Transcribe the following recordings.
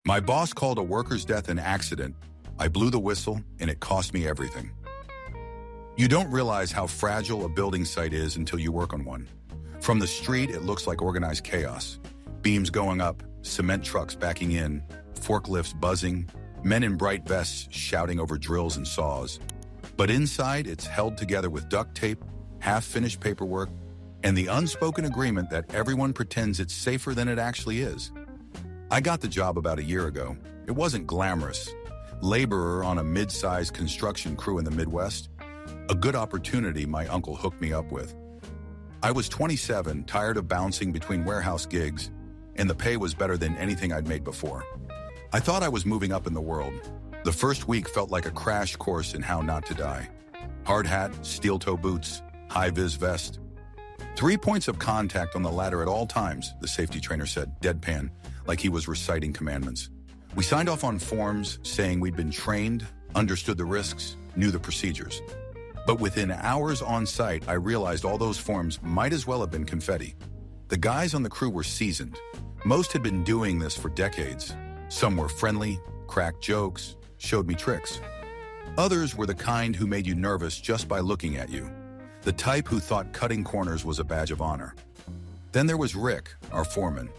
My boss called a worker's death an accident. I blew the whistle, and it cost me everything. You don't realize how fragile a building site is until you work on one. From the street, it looks like organized chaos. Beams going up, cement trucks backing in, forklifts buzzing, men in bright vests shouting over drills and saws. But inside, it's held together with duct tape, half-finished paperwork, and the unspoken agreement that everyone pretends it's safer than it actually is. I got the job about a year ago. It wasn't glamorous. Laborer on a mid-sized construction crew in the Midwest. A good opportunity my uncle hooked me up with. I was 27, tired of bouncing between warehouse gigs, and the pay was better than anything I'd made before. I thought I was moving up in the world. The first week felt like a crash course in how not to die. Hard hat, steel-toe boots, high-vis vest. 3 points of contact on the ladder at all times, the safety trainer said, deadpan, like he was reciting commandments. We signed off on forms saying we'd been trained, understood the risks, knew the procedures. But within hours on site, I realized all those forms might as well have been confetti. The guys on the crew were seasoned. Most had been doing this for decades. Some were friendly, cracked jokes, showed me tricks. Others were the kind who made you nervous just by looking at you. The type who thought cutting corners was a badge of honor. Then there was Rick, our foreman.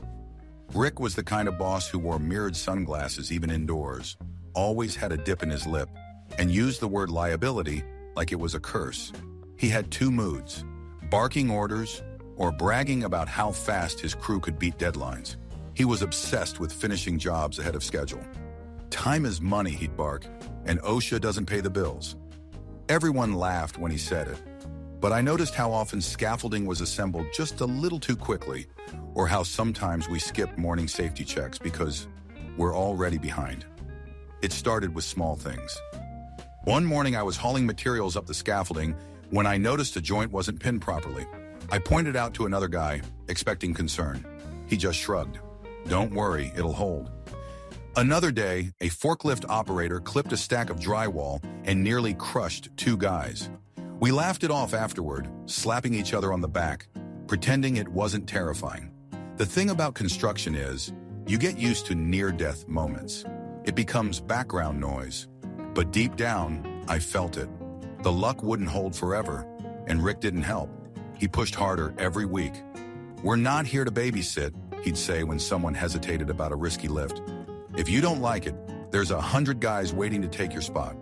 Rick was the kind of boss who wore mirrored sunglasses even indoors, always had a dip in his lip, and used the word liability like it was a curse. He had 2 moods, barking orders or bragging about how fast his crew could beat deadlines. He was obsessed with finishing jobs ahead of schedule. Time is money, he'd bark, and OSHA doesn't pay the bills. Everyone laughed when he said it, but I noticed how often scaffolding was assembled just a little too quickly, or how sometimes we skipped morning safety checks because we're already behind. It started with small things. One morning I was hauling materials up the scaffolding when I noticed a joint wasn't pinned properly. I pointed out to another guy, expecting concern. He just shrugged. Don't worry, it'll hold. Another day, a forklift operator clipped a stack of drywall and nearly crushed 2 guys. We laughed it off afterward, slapping each other on the back, pretending it wasn't terrifying. The thing about construction is, you get used to near-death moments. It becomes background noise. But deep down, I felt it. The luck wouldn't hold forever, and Rick didn't help. He pushed harder every week. We're not here to babysit, he'd say when someone hesitated about a risky lift. If you don't like it, there's 100 guys waiting to take your spot.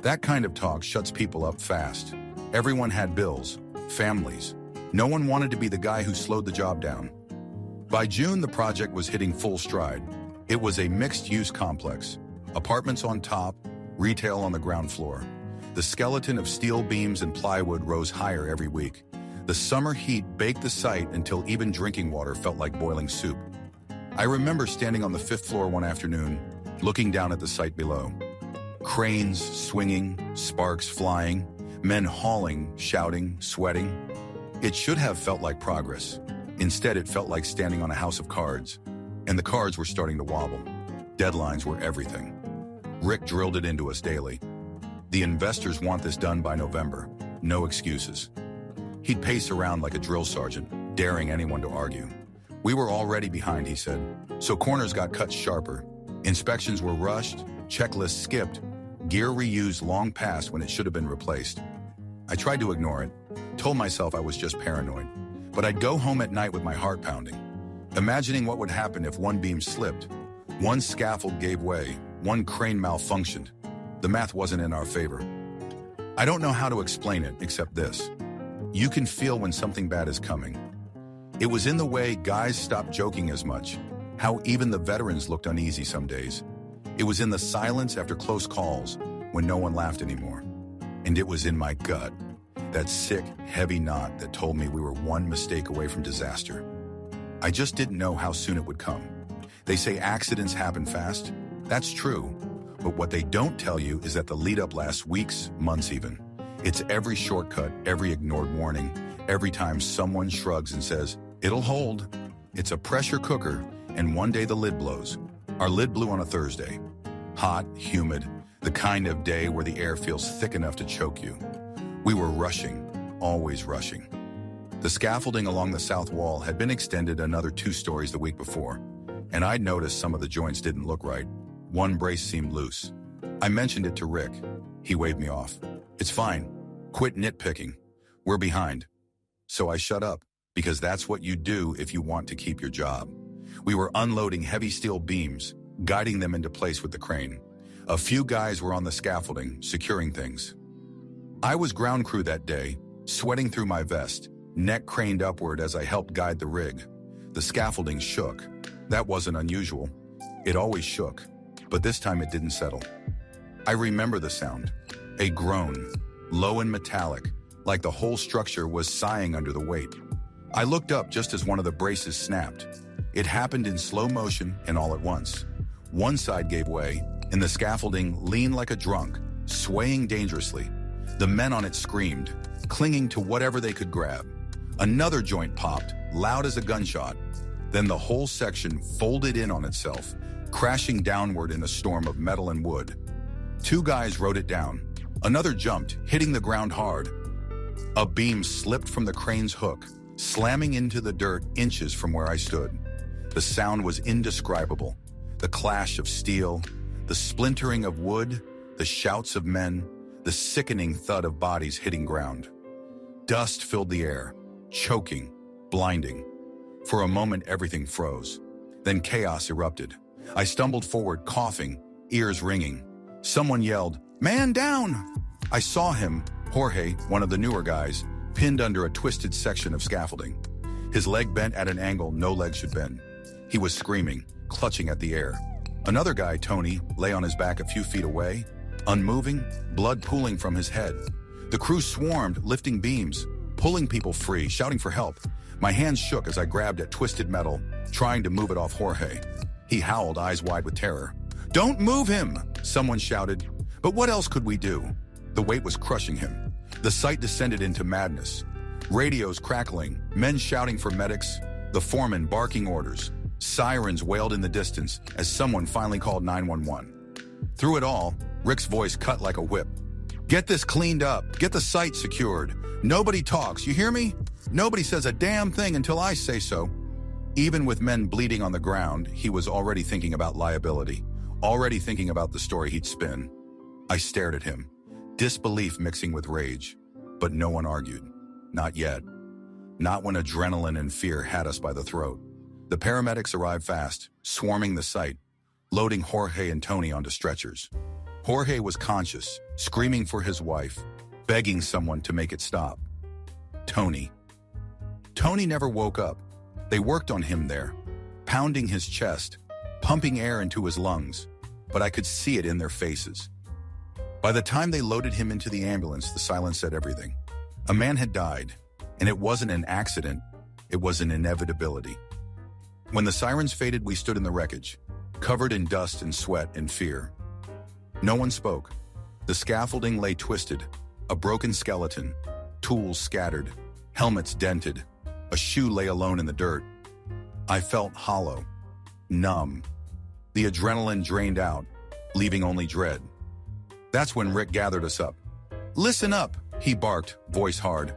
That kind of talk shuts people up fast. Everyone had bills, families. No one wanted to be the guy who slowed the job down. By June, the project was hitting full stride. It was a mixed-use complex. Apartments on top, retail on the ground floor. The skeleton of steel beams and plywood rose higher every week. The summer heat baked the site until even drinking water felt like boiling soup. I remember standing on the 5th floor one afternoon, looking down at the site below. Cranes swinging, sparks flying, men hauling, shouting, sweating. It should have felt like progress. Instead, it felt like standing on a house of cards, and the cards were starting to wobble. Deadlines were everything. Rick drilled it into us daily. The investors want this done by November. No excuses. He'd pace around like a drill sergeant, daring anyone to argue. We were already behind, he said, so corners got cut sharper. Inspections were rushed, checklists skipped, gear reused long past when it should have been replaced. I tried to ignore it, told myself I was just paranoid, but I'd go home at night with my heart pounding, imagining what would happen if one beam slipped, one scaffold gave way, one crane malfunctioned. The math wasn't in our favor. I don't know how to explain it except this. You can feel when something bad is coming. It was in the way guys stopped joking as much, how even the veterans looked uneasy some days. It was in the silence after close calls when no one laughed anymore. And it was in my gut, that sick, heavy knot that told me we were one mistake away from disaster. I just didn't know how soon it would come. They say accidents happen fast. That's true. But what they don't tell you is that the lead-up lasts weeks, months even. It's every shortcut, every ignored warning, every time someone shrugs and says, it'll hold. It's a pressure cooker, and one day the lid blows. Our lid blew on a Thursday. Hot, humid, the kind of day where the air feels thick enough to choke you. We were rushing, always rushing. The scaffolding along the south wall had been extended another 2 stories the week before. and I'd noticed some of the joints didn't look right. One brace seemed loose. I mentioned it to Rick. He waved me off. It's fine. Quit nitpicking. We're behind. So I shut up, because that's what you do if you want to keep your job. We were unloading heavy steel beams, guiding them into place with the crane. A few guys were on the scaffolding, securing things. I was ground crew that day, sweating through my vest, neck craned upward as I helped guide the rig. The scaffolding shook. That wasn't unusual. It always shook, but this time it didn't settle. I remember the sound. A groan, low and metallic, like the whole structure was sighing under the weight. I looked up just as one of the braces snapped. It happened in slow motion and all at once. One side gave way, and the scaffolding leaned like a drunk, swaying dangerously. The men on it screamed, clinging to whatever they could grab. Another joint popped, loud as a gunshot. Then the whole section folded in on itself, crashing downward in a storm of metal and wood. Two guys rode it down. Another jumped, hitting the ground hard. A beam slipped from the crane's hook, slamming into the dirt inches from where I stood. The sound was indescribable. The clash of steel, the splintering of wood, the shouts of men, the sickening thud of bodies hitting ground. Dust filled the air, choking, blinding. For a moment, everything froze. Then chaos erupted. I stumbled forward, coughing, ears ringing. Someone yelled, "Man down!" I saw him, Jorge, one of the newer guys, pinned under a twisted section of scaffolding. His leg bent at an angle no leg should bend. He was screaming, clutching at the air. Another guy, Tony, lay on his back a few feet away, unmoving, blood pooling from his head. The crew swarmed, lifting beams, pulling people free, shouting for help. My hands shook as I grabbed at twisted metal, trying to move it off Jorge. He howled, eyes wide with terror. "Don't move him!" someone shouted. But what else could we do? The weight was crushing him. The site descended into madness. Radios crackling, men shouting for medics, the foreman barking orders. Sirens wailed in the distance as someone finally called 911. Through it all, Rick's voice cut like a whip. "Get this cleaned up. Get the site secured. Nobody talks, you hear me? Nobody says a damn thing until I say so." Even with men bleeding on the ground, he was already thinking about liability, already thinking about the story he'd spin. I stared at him, disbelief mixing with rage, but no one argued. Not yet. Not when adrenaline and fear had us by the throat. The paramedics arrived fast, swarming the site, loading Jorge and Tony onto stretchers. Jorge was conscious, screaming for his wife, begging someone to make it stop. Tony never woke up. They worked on him there, pounding his chest, pumping air into his lungs, but I could see it in their faces. By the time they loaded him into the ambulance, the silence said everything. A man had died, and it wasn't an accident, it was an inevitability. When the sirens faded, we stood in the wreckage, covered in dust and sweat and fear. No one spoke. The scaffolding lay twisted, a broken skeleton, tools scattered, helmets dented. A shoe lay alone in the dirt. I felt hollow, numb. The adrenaline drained out, leaving only dread. That's when Rick gathered us up. "Listen up," he barked, voice hard.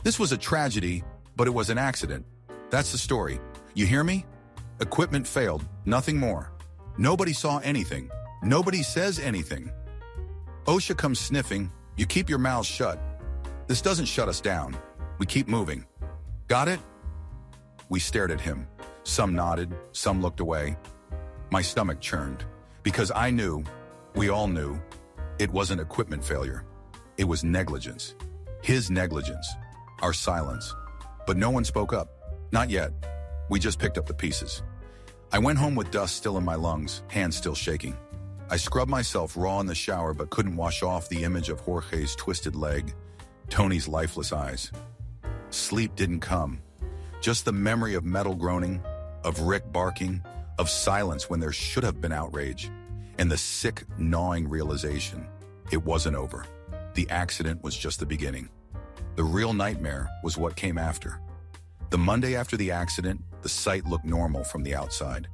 "This was a tragedy, but it was an accident. That's the story. You hear me? Equipment failed, nothing more. Nobody saw anything. Nobody says anything. OSHA comes sniffing, you keep your mouths shut. This doesn't shut us down. We keep moving. Got it?" We stared at him. Some nodded, some looked away. My stomach churned, because I knew, we all knew, it wasn't equipment failure. It was negligence. His negligence. Our silence. But no one spoke up. Not yet. We just picked up the pieces. I went home with dust still in my lungs, hands still shaking. I scrubbed myself raw in the shower but couldn't wash off the image of Jorge's twisted leg, Tony's lifeless eyes. Sleep didn't come. Just the memory of metal groaning, of Rick barking, of silence when there should have been outrage, and the sick, gnawing realization it wasn't over. The accident was just the beginning. The real nightmare was what came after. The Monday after the accident, the site looked normal from the outside.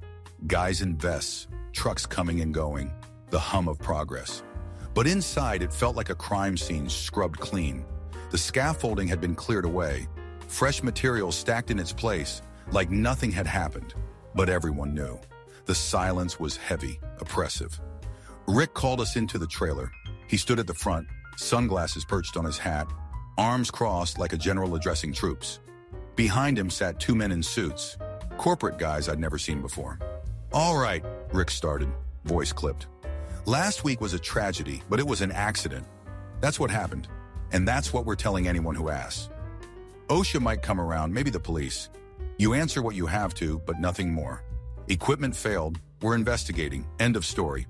Guys in vests, trucks coming and going, the hum of progress. But inside, it felt like a crime scene scrubbed clean. The scaffolding had been cleared away, fresh material stacked in its place, like nothing had happened. But everyone knew. The silence was heavy, oppressive. Rick called us into the trailer. He stood at the front, sunglasses perched on his hat, arms crossed like a general addressing troops. Behind him sat two men in suits, corporate guys I'd never seen before. "All right," Rick started, voice clipped. "Last week was a tragedy, but it was an accident. That's what happened, and that's what we're telling anyone who asks. OSHA might come around, maybe the police. You answer what you have to, but nothing more. Equipment failed, we're investigating, end of story."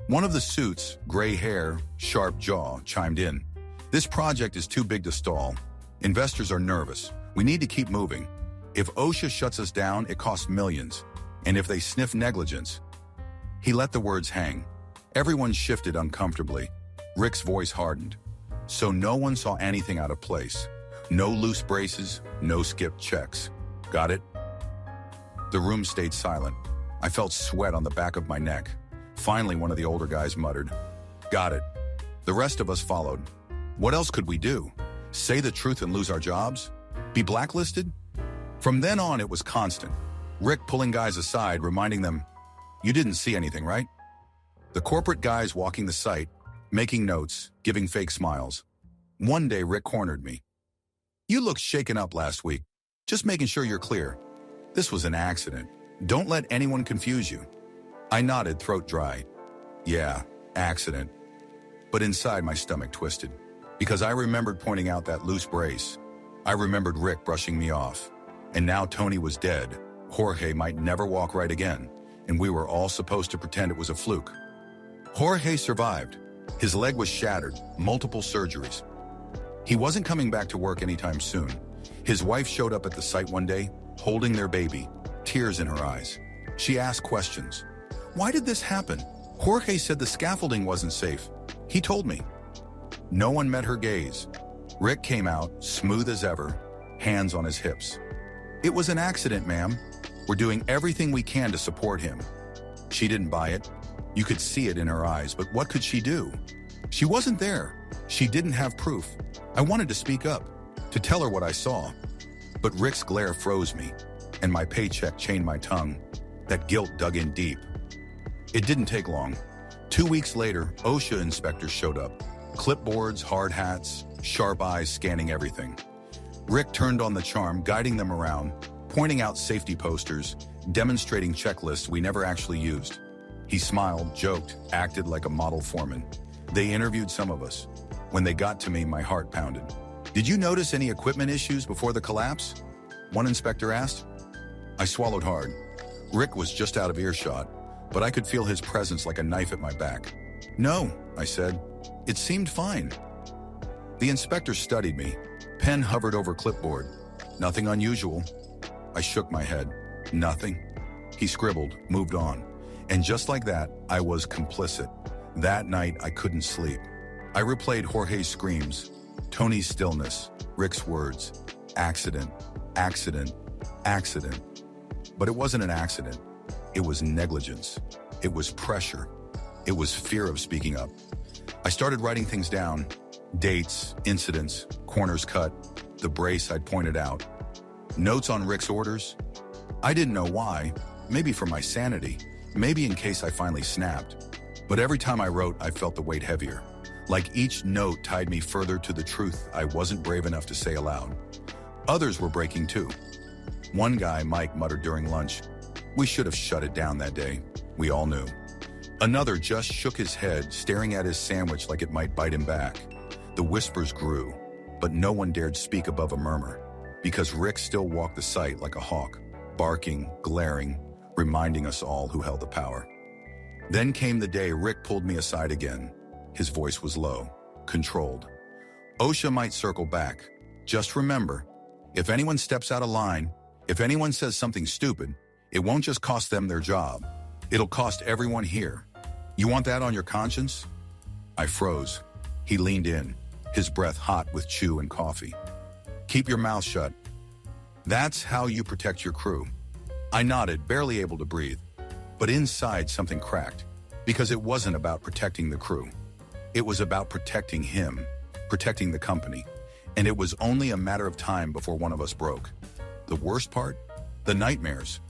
One of the suits, gray hair, sharp jaw, chimed in. "This project is too big to stall. Investors are nervous. We need to keep moving. If OSHA shuts us down, it costs millions. And if they sniff negligence..." He let the words hang. Everyone shifted uncomfortably. Rick's voice hardened. "So no one saw anything out of place. No loose braces, no skipped checks. Got it?" The room stayed silent. I felt sweat on the back of my neck. Finally, one of the older guys muttered, "Got it." The rest of us followed. What else could we do? Say the truth and lose our jobs? Be blacklisted? From then on, it was constant. Rick pulling guys aside, reminding them, "You didn't see anything, right?" The corporate guys walking the site, making notes, giving fake smiles. One day, Rick cornered me. "You looked shaken up last week. Just making sure you're clear. This was an accident. Don't let anyone confuse you." I nodded, throat dry. "Yeah, accident." But inside, my stomach twisted. Because I remembered pointing out that loose brace. I remembered Rick brushing me off. And now Tony was dead. Jorge might never walk right again. And we were all supposed to pretend it was a fluke. Jorge survived. His leg was shattered, multiple surgeries. He wasn't coming back to work anytime soon. His wife showed up at the site one day, holding their baby, tears in her eyes. She asked questions. "Why did this happen? Jorge said the scaffolding wasn't safe. He told me." No one met her gaze. Rick came out, smooth as ever, hands on his hips. "It was an accident, ma'am. We're doing everything we can to support him." She didn't buy it. You could see it in her eyes, but what could she do? She wasn't there. She didn't have proof. I wanted to speak up, to tell her what I saw. But Rick's glare froze me, and my paycheck chained my tongue. That guilt dug in deep. It didn't take long. 2 weeks later, OSHA inspectors showed up. Clipboards, hard hats, sharp eyes scanning everything. Rick turned on the charm, guiding them around, pointing out safety posters, demonstrating checklists we never actually used. He smiled, joked, acted like a model foreman. They interviewed some of us. When they got to me, my heart pounded. "Did you notice any equipment issues before the collapse?" one inspector asked. I swallowed hard. Rick was just out of earshot, but I could feel his presence like a knife at my back. "No," I said. "It seemed fine." The inspector studied me. Pen hovered over clipboard. "Nothing unusual." I shook my head. "Nothing." He scribbled, moved on. And just like that, I was complicit. That night, I couldn't sleep. I replayed Jorge's screams, Tony's stillness, Rick's words. Accident, accident, accident. But it wasn't an accident. It was negligence. It was pressure. It was fear of speaking up. I started writing things down. Dates, incidents, corners cut, the brace I'd pointed out. Notes on Rick's orders. I didn't know why. Maybe for my sanity. Maybe in case I finally snapped. But every time I wrote, I felt the weight heavier. Like each note tied me further to the truth I wasn't brave enough to say aloud. Others were breaking too. One guy, Mike, muttered during lunch, "We should have shut it down that day." We all knew. Another just shook his head, staring at his sandwich like it might bite him back. The whispers grew, but no one dared speak above a murmur, because Rick still walked the site like a hawk, barking, glaring, reminding us all who held the power. Then came the day Rick pulled me aside again. His voice was low, controlled. "OSHA might circle back. Just remember, if anyone steps out of line, if anyone says something stupid, it won't just cost them their job. It'll cost everyone here. You want that on your conscience?" I froze. He leaned in, his breath hot with chew and coffee. "Keep your mouth shut. That's how you protect your crew." I nodded, barely able to breathe. But inside something cracked, because it wasn't about protecting the crew. It was about protecting him, protecting the company. And it was only a matter of time before one of us broke. The worst part? The nightmares.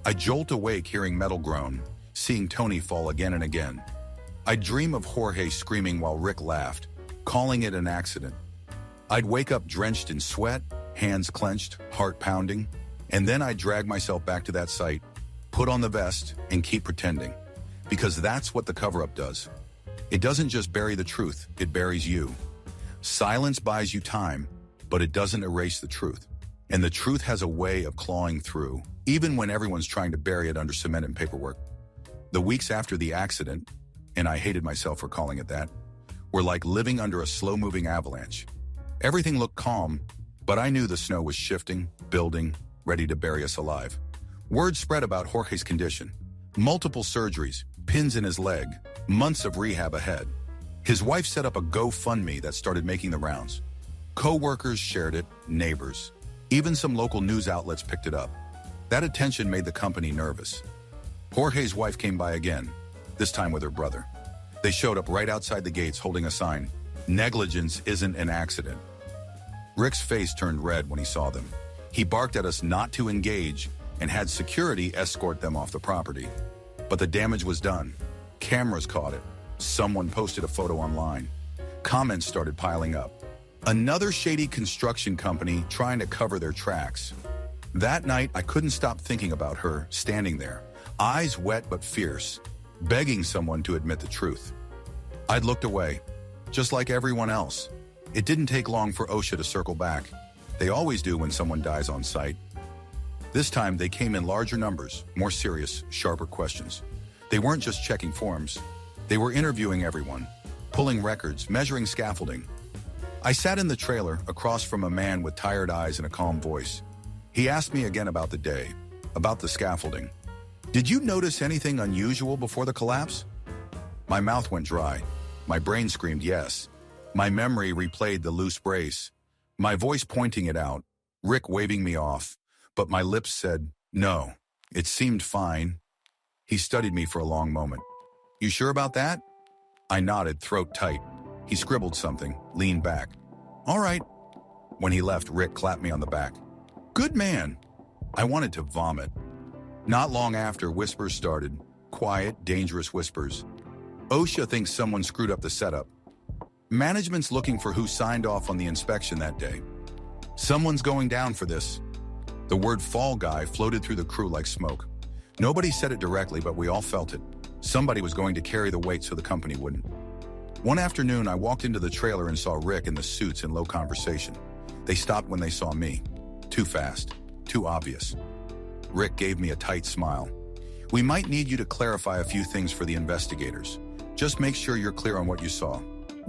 I'd jolt awake hearing metal groan, seeing Tony fall again and again. I'd dream of Jorge screaming while Rick laughed, calling it an accident. I'd wake up drenched in sweat, hands clenched, heart pounding, and then I'd drag myself back to that site, put on the vest, and keep pretending. Because that's what the cover-up does. It doesn't just bury the truth, it buries you. Silence buys you time, but it doesn't erase the truth. And the truth has a way of clawing through, even when everyone's trying to bury it under cement and paperwork. The weeks after the accident, and I hated myself for calling it that, were like living under a slow-moving avalanche. Everything looked calm, but I knew the snow was shifting, building, ready to bury us alive. Word spread about Jorge's condition. Multiple surgeries, pins in his leg, months of rehab ahead. His wife set up a GoFundMe that started making the rounds. Co-workers shared it, neighbors. Even some local news outlets picked it up. That attention made the company nervous. Jorge's wife came by again, this time with her brother. They showed up right outside the gates holding a sign, "Negligence isn't an accident." Rick's face turned red when he saw them. He barked at us not to engage and had security escort them off the property. But the damage was done. Cameras caught it. Someone posted a photo online. Comments started piling up. Another shady construction company trying to cover their tracks. That night, I couldn't stop thinking about her standing there, eyes wet but fierce, begging someone to admit the truth. I'd looked away, just like everyone else. It didn't take long for OSHA to circle back. They always do when someone dies on site. This time, they came in larger numbers, more serious, sharper questions. They weren't just checking forms. They were interviewing everyone, pulling records, measuring scaffolding. I sat in the trailer across from a man with tired eyes and a calm voice. He asked me again about the day, about the scaffolding. "Did you notice anything unusual before the collapse?" My mouth went dry. My brain screamed yes. My memory replayed the loose brace, my voice pointing it out, Rick waving me off, but my lips said, "No, it seemed fine." He studied me for a long moment. "You sure about that?" I nodded, throat tight. He scribbled something, leaned back. "All right." When he left, Rick clapped me on the back. "Good man." I wanted to vomit. Not long after, whispers started. Quiet, dangerous whispers. OSHA thinks someone screwed up the setup. Management's looking for who signed off on the inspection that day. Someone's going down for this. The word "fall guy" floated through the crew like smoke. Nobody said it directly, but we all felt it. Somebody was going to carry the weight so the company wouldn't. One afternoon, I walked into the trailer and saw Rick in the suits in low conversation. They stopped when they saw me. Too fast. Too obvious. Rick gave me a tight smile. "We might need you to clarify a few things for the investigators. Just make sure you're clear on what you saw.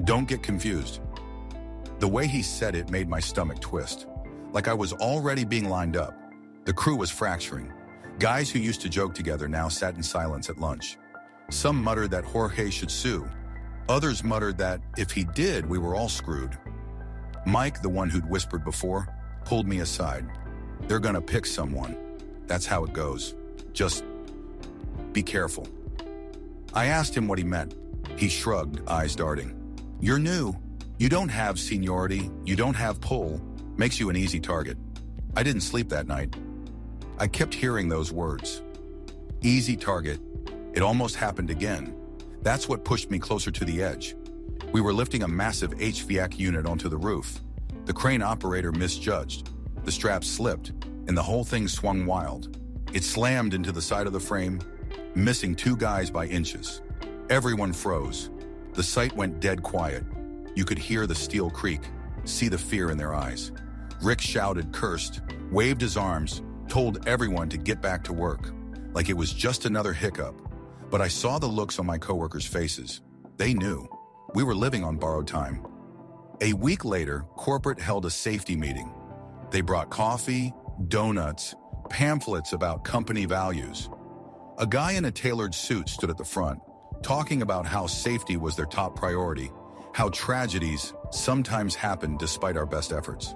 Don't get confused." The way he said it made my stomach twist. Like I was already being lined up. The crew was fracturing. Guys who used to joke together now sat in silence at lunch. Some muttered that Jorge should sue. Others muttered that if he did, we were all screwed. Mike, the one who'd whispered before, pulled me aside. "They're gonna pick someone. That's how it goes. Just be careful." I asked him what he meant. He shrugged, eyes darting. "You're new. You don't have seniority. You don't have pull. Makes you an easy target." I didn't sleep that night. I kept hearing those words. Easy target. It almost happened again. That's what pushed me closer to the edge. We were lifting a massive HVAC unit onto the roof. The crane operator misjudged. The straps slipped, and the whole thing swung wild. It slammed into the side of the frame, missing 2 guys by inches. Everyone froze. The site went dead quiet. You could hear the steel creak, see the fear in their eyes. Rick shouted, cursed, waved his arms, told everyone to get back to work, like it was just another hiccup. But I saw the looks on my coworkers' faces. They knew. We were living on borrowed time. A week later, corporate held a safety meeting. They brought coffee, donuts, pamphlets about company values. A guy in a tailored suit stood at the front, talking about how safety was their top priority, how tragedies sometimes happen despite our best efforts.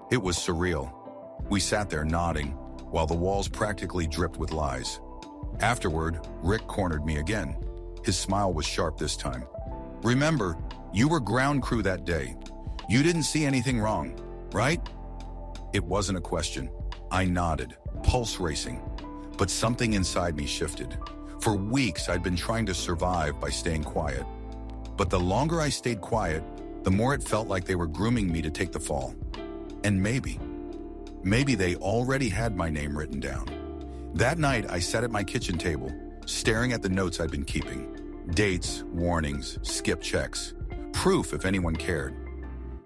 It was surreal. We sat there nodding, while the walls practically dripped with lies. Afterward, Rick cornered me again. His smile was sharp this time. "Remember, you were ground crew that day. You didn't see anything wrong, right?" It wasn't a question. I nodded, pulse racing. But something inside me shifted. For weeks, I'd been trying to survive by staying quiet. But the longer I stayed quiet, the more it felt like they were grooming me to take the fall. And maybe they already had my name written down. That night, I sat at my kitchen table, staring at the notes I'd been keeping. Dates, warnings, skip checks, proof if anyone cared.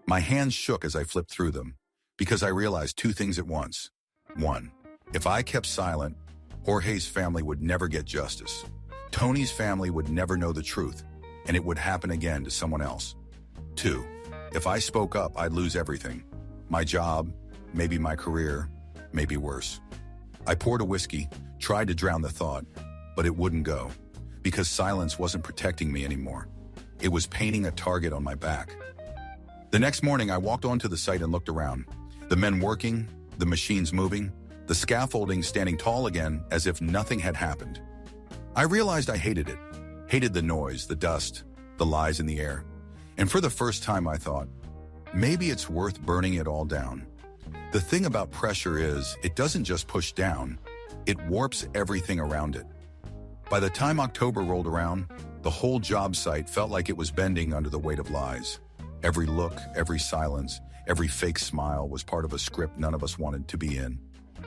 My hands shook as I flipped through them, because I realized two things at once. One, if I kept silent, Jorge's family would never get justice. Tony's family would never know the truth, and it would happen again to someone else. Two, if I spoke up, I'd lose everything. My job, maybe my career, maybe worse. I poured a whiskey, tried to drown the thought, but it wouldn't go, because silence wasn't protecting me anymore. It was painting a target on my back. The next morning, I walked onto the site and looked around. The men working, the machines moving, the scaffolding standing tall again as if nothing had happened. I realized I hated it. Hated the noise, the dust, the lies in the air. And for the first time, I thought, maybe it's worth burning it all down. The thing about pressure is, it doesn't just push down, it warps everything around it. By the time October rolled around, the whole job site felt like it was bending under the weight of lies. Every look, every silence, every fake smile was part of a script none of us wanted to be in.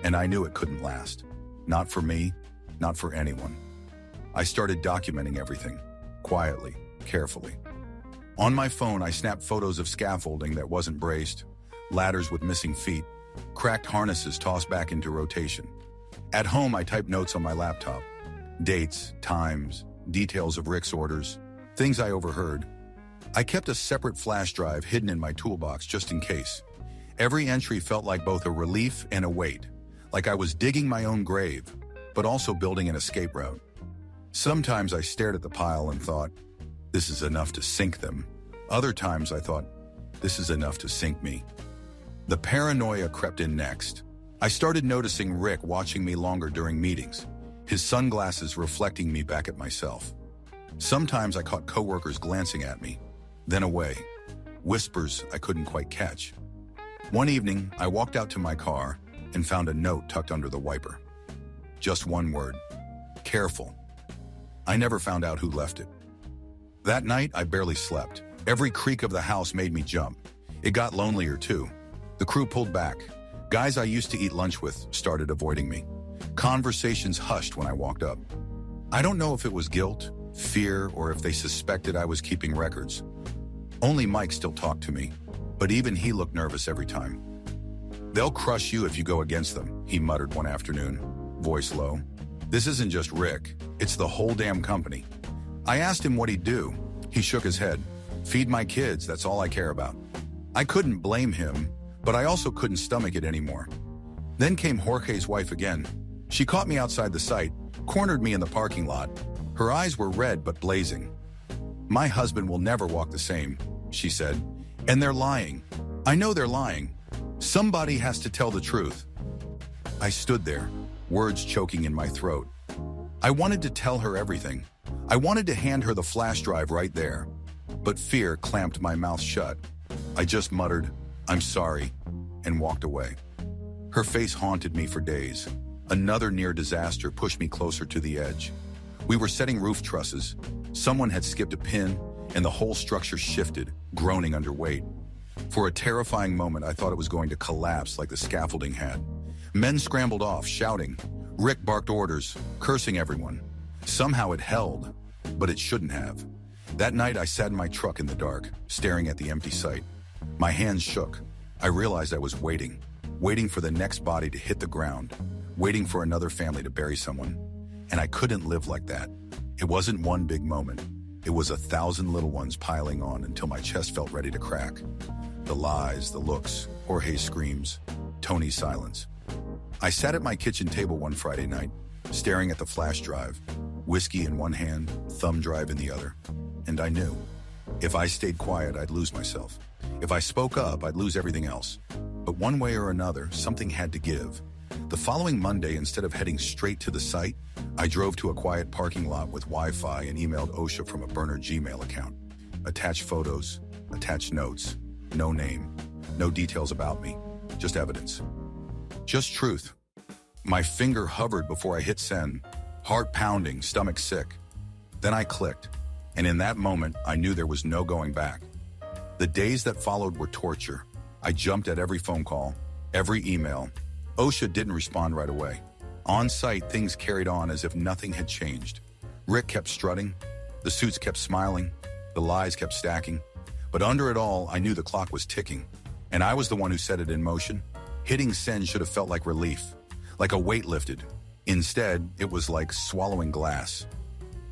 And I knew it couldn't last. Not for me, not for anyone. I started documenting everything, quietly, carefully. On my phone, I snapped photos of scaffolding that wasn't braced, ladders with missing feet, cracked harnesses tossed back into rotation. At home, I typed notes on my laptop. Dates, times, details of Rick's orders, things I overheard. I kept a separate flash drive hidden in my toolbox just in case. Every entry felt like both a relief and a weight, like I was digging my own grave, but also building an escape route. Sometimes I stared at the pile and thought, this is enough to sink them. Other times I thought, this is enough to sink me. The paranoia crept in next. I started noticing Rick watching me longer during meetings, his sunglasses reflecting me back at myself. Sometimes I caught coworkers glancing at me, then away, whispers I couldn't quite catch. One evening, I walked out to my car and found a note tucked under the wiper. Just one word, careful. I never found out who left it. That night, I barely slept. Every creak of the house made me jump. It got lonelier too. The crew pulled back. Guys I used to eat lunch with started avoiding me. Conversations hushed when I walked up. I don't know if it was guilt, fear, or if they suspected I was keeping records. Only Mike still talked to me, but even he looked nervous every time. They'll crush you if you go against them, he muttered one afternoon, voice low. This isn't just Rick, it's the whole damn company. I asked him what he'd do. He shook his head. Feed my kids, that's all I care about. I couldn't blame him, but I also couldn't stomach it anymore. Then came Jorge's wife again. She caught me outside the site, cornered me in the parking lot. Her eyes were red but blazing. My husband will never walk the same, she said. And they're lying. I know they're lying. Somebody has to tell the truth. I stood there, words choking in my throat. I wanted to tell her everything. I wanted to hand her the flash drive right there. But fear clamped my mouth shut. I just muttered, I'm sorry, and walked away. Her face haunted me for days. Another near disaster pushed me closer to the edge. We were setting roof trusses. Someone had skipped a pin, and the whole structure shifted, groaning under weight. For a terrifying moment, I thought it was going to collapse like the scaffolding had. Men scrambled off, shouting. Rick barked orders, cursing everyone. Somehow it held, but it shouldn't have. That night, I sat in my truck in the dark, staring at the empty site. My hands shook. I realized I was waiting for the next body to hit the ground, waiting for another family to bury someone. And I couldn't live like that. It wasn't one big moment. It was 1,000 little ones piling on until my chest felt ready to crack. The lies, the looks, Jorge's screams, Tony's silence. I sat at my kitchen table one Friday night, staring at the flash drive, whiskey in one hand, thumb drive in the other. And I knew, if I stayed quiet, I'd lose myself. If I spoke up, I'd lose everything else. But one way or another, something had to give. The following Monday, instead of heading straight to the site, I drove to a quiet parking lot with Wi-Fi and emailed OSHA from a burner Gmail account. Attached photos, attached notes, no name, no details about me, just evidence. Just truth. My finger hovered before I hit send, heart pounding, stomach sick. Then I clicked, and in that moment, I knew there was no going back. The days that followed were torture. I jumped at every phone call, every email. OSHA didn't respond right away. On site, things carried on as if nothing had changed. Rick kept strutting, the suits kept smiling, the lies kept stacking. But under it all, I knew the clock was ticking, and I was the one who set it in motion. Hitting send should have felt like relief, like a weight lifted. Instead, it was like swallowing glass.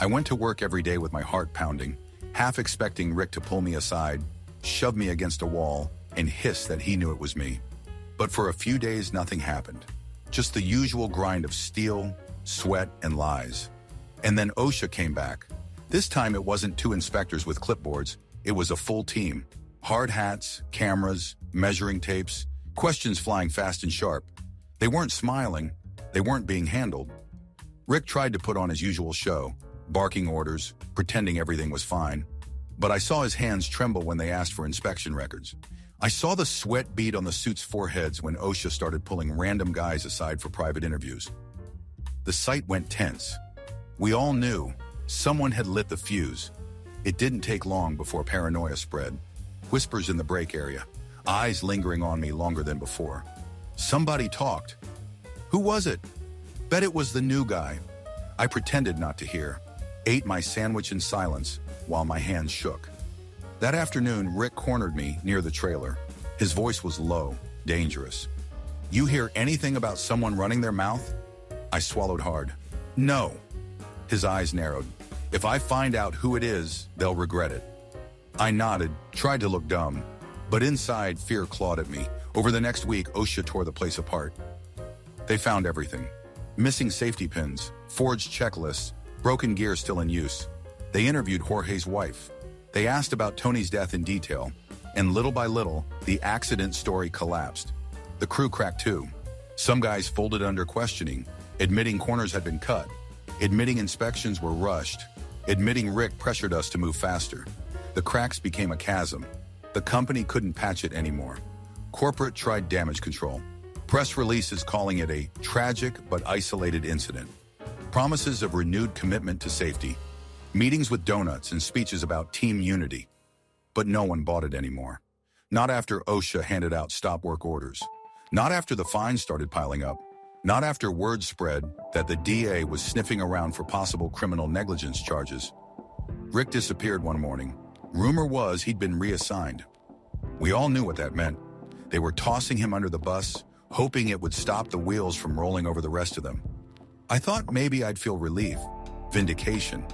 I went to work every day with my heart pounding, half expecting Rick to pull me aside, shove me against a wall, and hiss that he knew it was me. But for a few days, nothing happened. Just the usual grind of steel, sweat, and lies. And then OSHA came back. This time it wasn't two inspectors with clipboards, it was a full team. Hard hats, cameras, measuring tapes, questions flying fast and sharp. They weren't smiling, they weren't being handled. Rick tried to put on his usual show, barking orders, pretending everything was fine. But I saw his hands tremble when they asked for inspection records. I saw the sweat bead on the suits' foreheads when OSHA started pulling random guys aside for private interviews. The site went tense. We all knew someone had lit the fuse. It didn't take long before paranoia spread. Whispers in the break area, eyes lingering on me longer than before. Somebody talked. Who was it? Bet it was the new guy. I pretended not to hear, ate my sandwich in silence while my hands shook. That afternoon, Rick cornered me near the trailer. His voice was low, dangerous. You hear anything about someone running their mouth? I swallowed hard. No. His eyes narrowed. If I find out who it is, they'll regret it. I nodded, tried to look dumb, but inside, fear clawed at me. Over the next week, OSHA tore the place apart. They found everything. Missing safety pins, forged checklists, broken gear still in use. They interviewed Jorge's wife. They asked about Tony's death in detail, and little by little, the accident story collapsed. The crew cracked too. Some guys folded under questioning, admitting corners had been cut, admitting inspections were rushed, admitting Rick pressured us to move faster. The cracks became a chasm. The company couldn't patch it anymore. Corporate tried damage control. Press releases calling it a tragic but isolated incident. Promises of renewed commitment to safety. Meetings with donuts and speeches about team unity. But no one bought it anymore. Not after OSHA handed out stop work orders. Not after the fines started piling up. Not after word spread that the DA was sniffing around for possible criminal negligence charges. Rick disappeared one morning. Rumor was he'd been reassigned. We all knew what that meant. They were tossing him under the bus, hoping it would stop the wheels from rolling over the rest of them. I thought maybe I'd feel relief, vindication,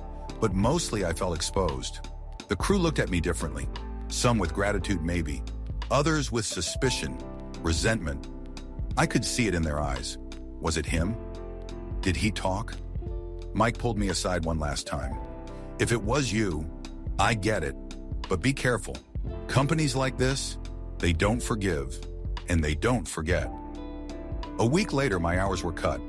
but mostly I felt exposed. The crew looked at me differently, some with gratitude maybe, others with suspicion, resentment. I could see it in their eyes. Was it him? Did he talk? Mike pulled me aside one last time. If it was you, I get it, but be careful. Companies like this, they don't forgive, and they don't forget. A week later, my hours were cut.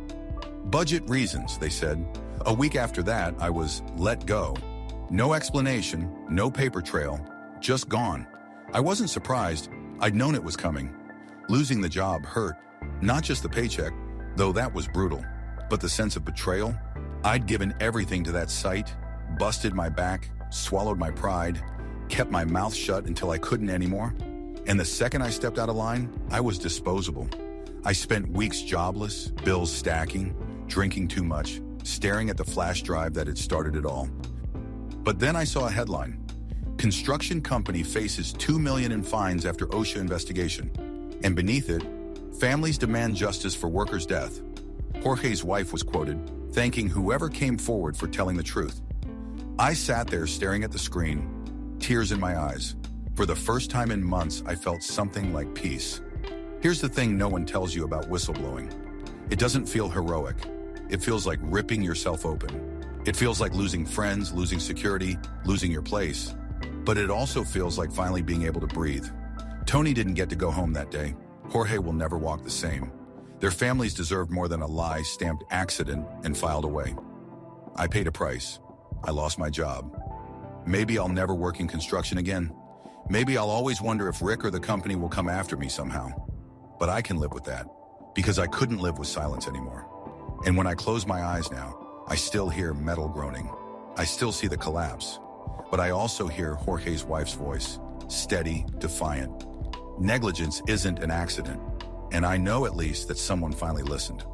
Budget reasons, they said. A week after that, I was let go. No explanation, no paper trail, just gone. I wasn't surprised. I'd known it was coming. Losing the job hurt. Not just the paycheck, though that was brutal, but the sense of betrayal. I'd given everything to that site, busted my back, swallowed my pride, kept my mouth shut until I couldn't anymore. And the second I stepped out of line, I was disposable. I spent weeks jobless, bills stacking, drinking too much, staring at the flash drive that had started it all. But then I saw a headline. Construction company faces $2 million in fines after OSHA investigation. And beneath it, families demand justice for worker's death. Jorge's wife was quoted, thanking whoever came forward for telling the truth. I sat there staring at the screen, tears in my eyes. For the first time in months, I felt something like peace. Here's the thing no one tells you about whistleblowing. It doesn't feel heroic. It feels like ripping yourself open. It feels like losing friends, losing security, losing your place. But it also feels like finally being able to breathe. Tony didn't get to go home that day. Jorge will never walk the same. Their families deserved more than a lie stamped accident and filed away. I paid a price. I lost my job. Maybe I'll never work in construction again. Maybe I'll always wonder if Rick or the company will come after me somehow. But I can live with that. because I couldn't live with silence anymore. And when I close my eyes now, I still hear metal groaning. I still see the collapse, but I also hear Jorge's wife's voice, steady, defiant. Negligence isn't an accident, and I know at least that someone finally listened.